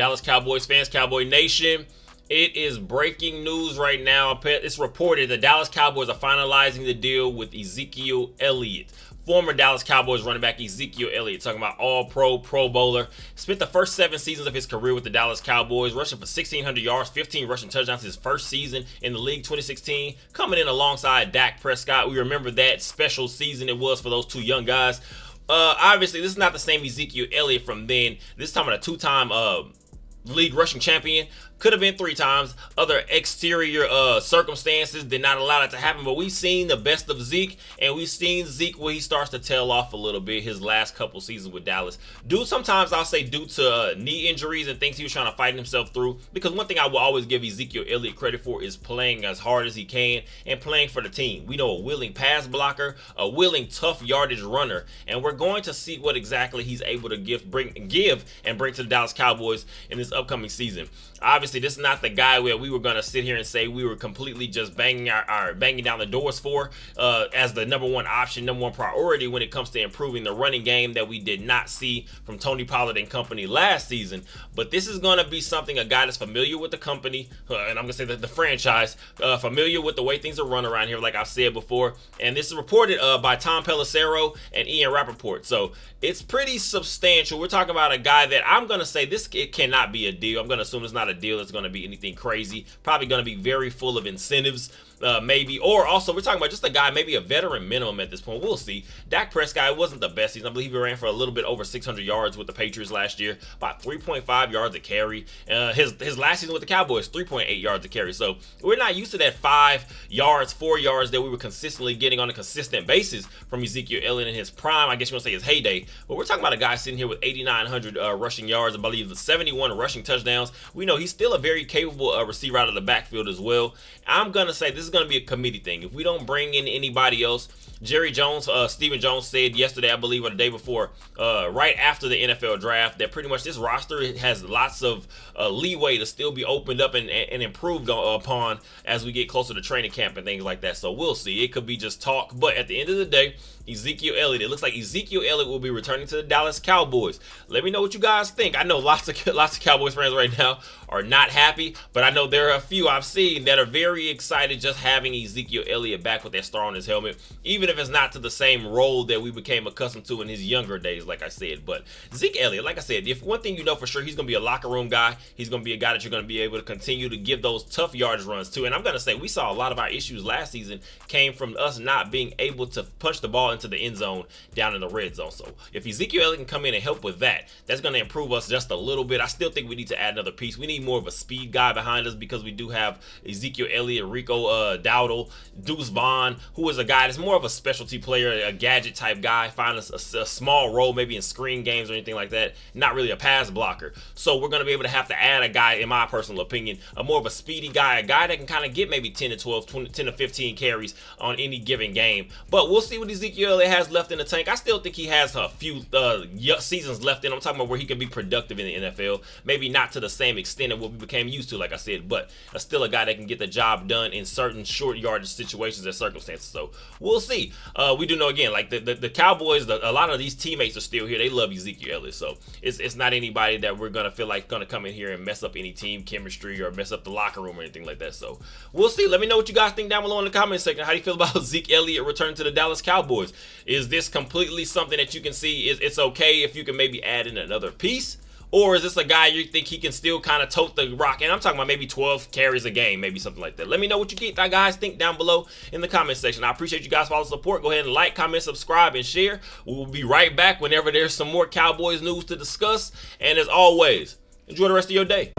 Dallas Cowboys fans, Cowboy Nation. It is breaking news right now. It's reported the Dallas Cowboys are finalizing the deal with Ezekiel Elliott. Former Dallas Cowboys running back Ezekiel Elliott, talking about all-pro, Pro Bowler. Spent the first 7 seasons of his career with the Dallas Cowboys, rushing for 1,600 yards, 15 rushing touchdowns his first season in the league, 2016. Coming in alongside Dak Prescott. We remember that special season it was for those two young guys. Obviously, this is not the same Ezekiel Elliott from then. This time a 2-time league rushing champion. Could have been 3 times. Other exterior circumstances did not allow that to happen. But we've seen the best of Zeke, and we've seen Zeke where he starts to tail off a little bit his last couple seasons with Dallas. Sometimes I'll say due to knee injuries and things he was trying to fight himself through. Because one thing I will always give Ezekiel Elliott credit for is playing as hard as he can and playing for the team. We know a willing pass blocker, a willing tough yardage runner, and we're going to see what exactly he's able to give and bring to the Dallas Cowboys in this upcoming season. Obviously, this is not the guy where we were going to sit here and say we were completely just banging down the doors for as the number one option, number one priority when it comes to improving the running game that we did not see from Tony Pollard and company last season. But this is going to be something, a guy that's familiar with the company, and I'm going to say that the franchise, familiar with the way things are run around here, like I've said before. And this is reported by Tom Pelissero and Ian Rappaport. So it's pretty substantial. We're talking about a guy that I'm going to say it cannot be a deal. I'm going to assume it's not a deal that's going to be anything crazy. Probably going to be very full of incentives. Maybe, or also we're talking about just a guy, maybe a veteran minimum at this point. We'll see. Dak Prescott, it wasn't the best season. I believe he ran for a little bit over 600 yards with the Patriots last year, about 3.5 yards a carry. His last season with the Cowboys, 3.8 yards a carry. So we're not used to that 5 yards, 4 yards that we were consistently getting on a consistent basis from Ezekiel Elliott in his prime. I guess you want to say his heyday. But we're talking about a guy sitting here with 8,900 rushing yards, I believe 71 rushing touchdowns. We know he's still a very capable receiver out of the backfield as well. I'm going to say this is going to be a committee thing. If we don't bring in anybody else, Jerry Jones, Stephen Jones said yesterday, I believe, or the day before, right after the NFL draft, that pretty much this roster has lots of leeway to still be opened up and improved upon as we get closer to training camp and things like that. So we'll see. It could be just talk, but at the end of the day, Ezekiel Elliott. It looks like Ezekiel Elliott will be returning to the Dallas Cowboys. Let me know what you guys think. I know lots of Cowboys fans right now are not happy, but I know there are a few I've seen that are very excited just having Ezekiel Elliott back with that star on his helmet, even if it's not to the same role that we became accustomed to in his younger days, like I said. But Zeke Elliott, like I said, if one thing you know for sure, he's going to be a locker room guy. He's going to be a guy that you're going to be able to continue to give those tough yardage runs to. And I'm going to say we saw a lot of our issues last season came from us not being able to punch the ball into the end zone down in the red zone. So if Ezekiel Elliott can come in and help with that, that's going to improve us just a little bit. I still think we need to add another piece. We need more of a speed guy behind us because we do have Ezekiel Elliott, Rico Dowdle, Deuce Vaughn, who is a guy that's more of a specialty player, a gadget type guy, find us a small role maybe in screen games or anything like that, not really a pass blocker. So we're going to be able to have to add a guy, in my personal opinion, a more of a speedy guy, a guy that can kind of get maybe 10 to 12, 20, 10 to 15 carries on any given game. But we'll see what Ezekiel Elliott has left in the tank. I still think he has a few seasons left in. I'm talking about where he can be productive in the NFL. Maybe not to the same extent of what we became used to, like I said, but still a guy that can get the job done in certain short yardage situations and circumstances. So we'll see. We do know, again, like the Cowboys, a lot of these teammates are still here. They love Ezekiel Elliott. So it's not anybody that we're going to feel like going to come in here and mess up any team chemistry or mess up the locker room or anything like that. So we'll see. Let me know what you guys think down below in the comment section. How do you feel about Zeke Elliott returning to the Dallas Cowboys? Is this completely something that you can see it's okay if you can maybe add in another piece? Or is this a guy you think he can still kind of tote the rock? And I'm talking about maybe 12 carries a game, maybe something like that. Let me know what you guys think down below in the comment section. I appreciate you guys for all the support. Go ahead and like, comment, subscribe, and share. We will be right back whenever there's some more Cowboys news to discuss. And as always, enjoy the rest of your day.